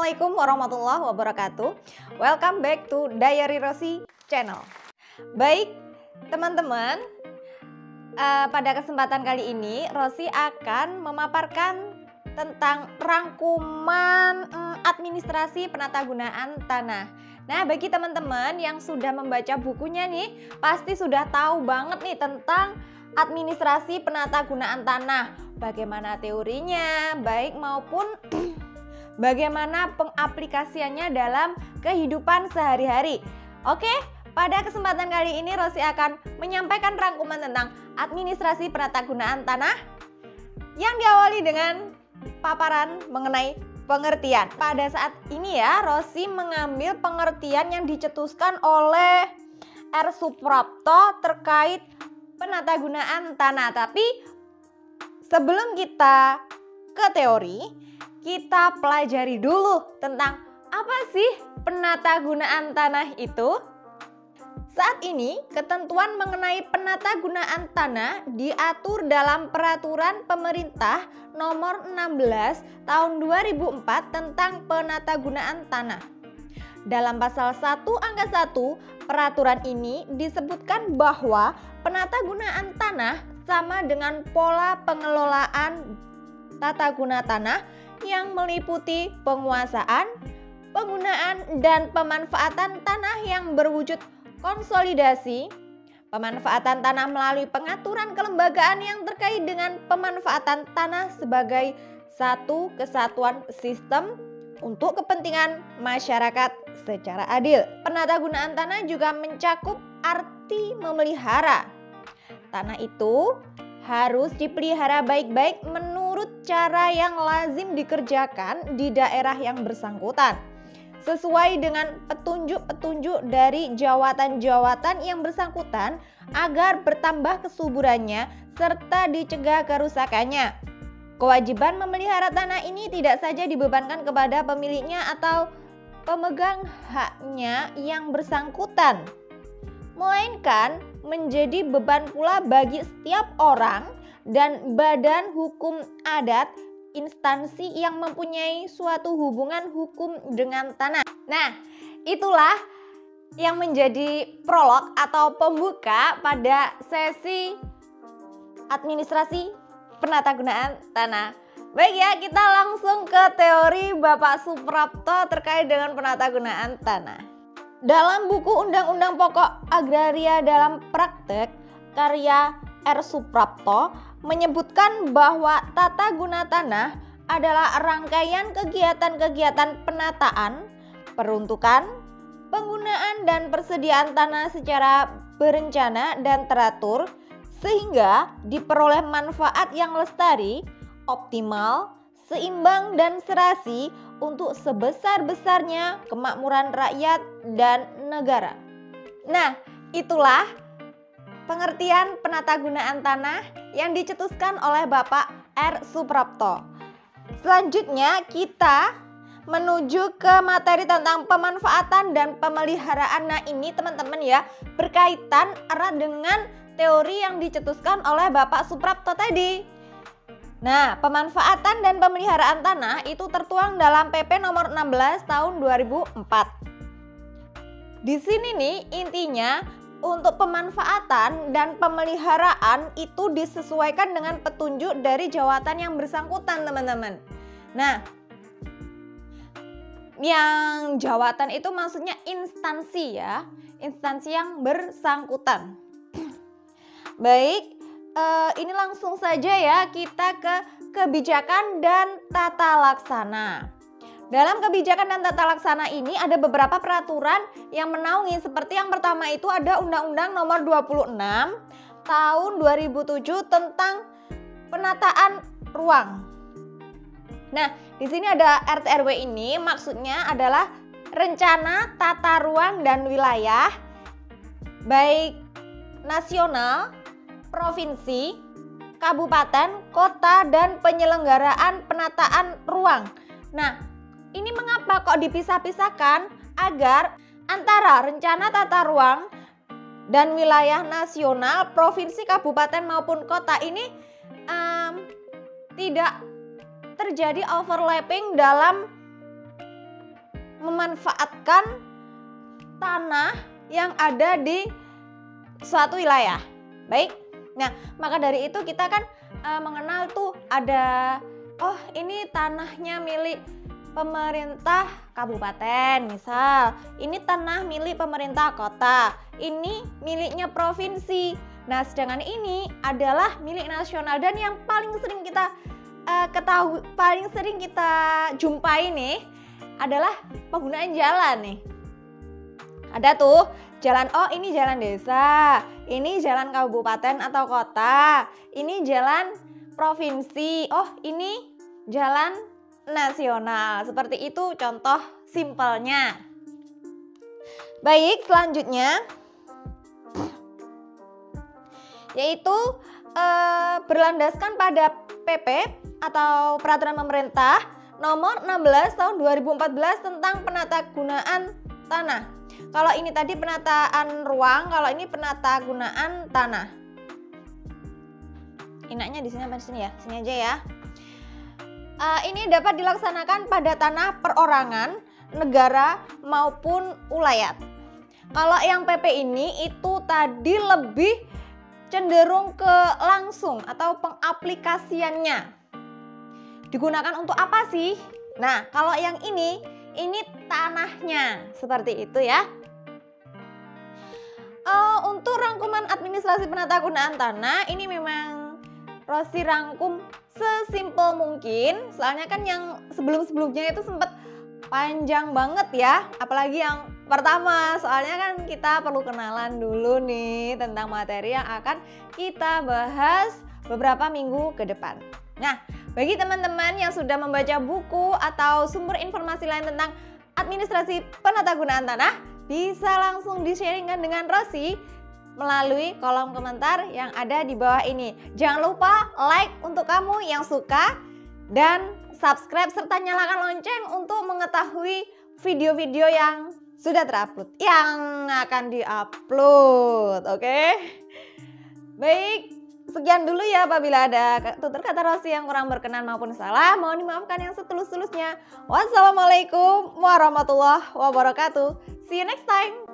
Assalamualaikum warahmatullahi wabarakatuh. Welcome back to Diary Rosi Channel. Baik teman-teman, pada kesempatan kali ini Rosi akan memaparkan tentang rangkuman administrasi penatagunaan tanah. Nah, bagi teman-teman yang sudah membaca bukunya nih, pasti sudah tahu banget nih tentang administrasi penatagunaan tanah. Bagaimana teorinya, baik maupun bagaimana pengaplikasiannya dalam kehidupan sehari-hari. Oke, pada kesempatan kali ini Rosi akan menyampaikan rangkuman tentang administrasi penatagunaan tanah yang diawali dengan paparan mengenai pengertian. Pada saat ini ya, Rosi mengambil pengertian yang dicetuskan oleh R. Suprapto terkait penatagunaan tanah. Tapi sebelum kita ke teori, kita pelajari dulu tentang apa sih penatagunaan tanah itu. Saat ini, ketentuan mengenai penatagunaan tanah diatur dalam Peraturan Pemerintah Nomor 16 Tahun 2004 tentang penatagunaan tanah. Dalam pasal 1 angka 1, peraturan ini disebutkan bahwa penatagunaan tanah sama dengan pola pengelolaan tata guna tanah yang meliputi penguasaan, penggunaan, dan pemanfaatan tanah yang berwujud konsolidasi, pemanfaatan tanah melalui pengaturan kelembagaan yang terkait dengan pemanfaatan tanah sebagai satu kesatuan sistem untuk kepentingan masyarakat secara adil. Penatagunaan tanah juga mencakup arti memelihara. Tanah itu harus dipelihara baik-baik menurut cara yang lazim dikerjakan di daerah yang bersangkutan, sesuai dengan petunjuk-petunjuk dari jawatan-jawatan yang bersangkutan agar bertambah kesuburannya serta dicegah kerusakannya. Kewajiban memelihara tanah ini tidak saja dibebankan kepada pemiliknya atau pemegang haknya yang bersangkutan, melainkan menjadi beban pula bagi setiap orang dan badan hukum adat instansi yang mempunyai suatu hubungan hukum dengan tanah. Nah, itulah yang menjadi prolog atau pembuka pada sesi administrasi penatagunaan tanah. Baik ya, kita langsung ke teori Bapak Suprapto terkait dengan penatagunaan tanah. Dalam buku Undang-Undang Pokok Agraria dalam Praktek, karya R. Suprapto menyebutkan bahwa tata guna tanah adalah rangkaian kegiatan-kegiatan penataan, peruntukan, penggunaan dan persediaan tanah secara berencana dan teratur sehingga diperoleh manfaat yang lestari, optimal, seimbang dan serasi untuk sebesar-besarnya kemakmuran rakyat dan negara. Nah, itulah pengertian penatagunaan tanah yang dicetuskan oleh Bapak R. Suprapto. Selanjutnya kita menuju ke materi tentang pemanfaatan dan pemeliharaan. Nah, ini teman-teman ya, berkaitan erat dengan teori yang dicetuskan oleh Bapak Suprapto tadi. Nah, pemanfaatan dan pemeliharaan tanah itu tertuang dalam PP nomor 16 tahun 2004. Di sini nih intinya untuk pemanfaatan dan pemeliharaan itu disesuaikan dengan petunjuk dari jawatan yang bersangkutan, teman-teman. Nah, yang jawatan itu maksudnya instansi ya, instansi yang bersangkutan. Baik, ini langsung saja ya kita ke kebijakan dan tata laksana. Dalam kebijakan dan tata laksana ini ada beberapa peraturan yang menaungi, seperti yang pertama itu ada Undang-Undang Nomor 26 Tahun 2007 tentang penataan ruang. Nah, di sini ada RT/RW ini maksudnya adalah rencana tata ruang dan wilayah baik nasional, provinsi, kabupaten, kota, dan penyelenggaraan penataan ruang. Nah, ini mengapa kok dipisah-pisahkan? Agar antara rencana tata ruang dan wilayah nasional, provinsi, kabupaten maupun kota ini tidak terjadi overlapping dalam memanfaatkan tanah yang ada di suatu wilayah. Baik. Nah, maka dari itu kita kan mengenal tuh ada, oh ini tanahnya milik pemerintah kabupaten misal, ini tanah milik pemerintah kota, ini miliknya provinsi. Nah, sedangkan ini adalah milik nasional, dan yang paling sering kita ketahui, paling sering kita jumpai nih adalah penggunaan jalan nih. Ada tuh jalan, oh ini jalan desa, ini jalan kabupaten atau kota, ini jalan provinsi, oh ini jalan nasional. Seperti itu contoh simpelnya. Baik, selanjutnya yaitu berlandaskan pada PP atau Peraturan Pemerintah Nomor 16 Tahun 2014 tentang penata gunaan tanah. Kalau ini tadi penataan ruang, kalau ini penata gunaan tanah. Enaknya di sini apa di sini ya? Sini aja ya. Ini dapat dilaksanakan pada tanah perorangan, negara maupun ulayat. Kalau yang PP ini itu tadi lebih cenderung ke langsung atau pengaplikasiannya. Digunakan untuk apa sih? Nah, kalau yang ini tanahnya seperti itu ya. Untuk rangkuman administrasi penata gunaan tanah ini memang Rosi rangkum sesimpel mungkin, soalnya kan yang sebelum-sebelumnya itu sempat panjang banget ya, apalagi yang pertama, soalnya kan kita perlu kenalan dulu nih tentang materi yang akan kita bahas beberapa minggu ke depan. Nah, bagi teman-teman yang sudah membaca buku atau sumber informasi lain tentang administrasi penata gunaan tanah, bisa langsung di-sharingkan dengan Rosi melalui kolom komentar yang ada di bawah ini. Jangan lupa like untuk kamu yang suka dan subscribe serta nyalakan lonceng untuk mengetahui video-video yang sudah terupload, yang akan diupload. Oke? Baik, sekian dulu ya. Apabila ada tutur kata Rosi yang kurang berkenan maupun salah, mohon dimaafkan yang setulus-tulusnya. Wassalamualaikum warahmatullahi wabarakatuh. See you next time.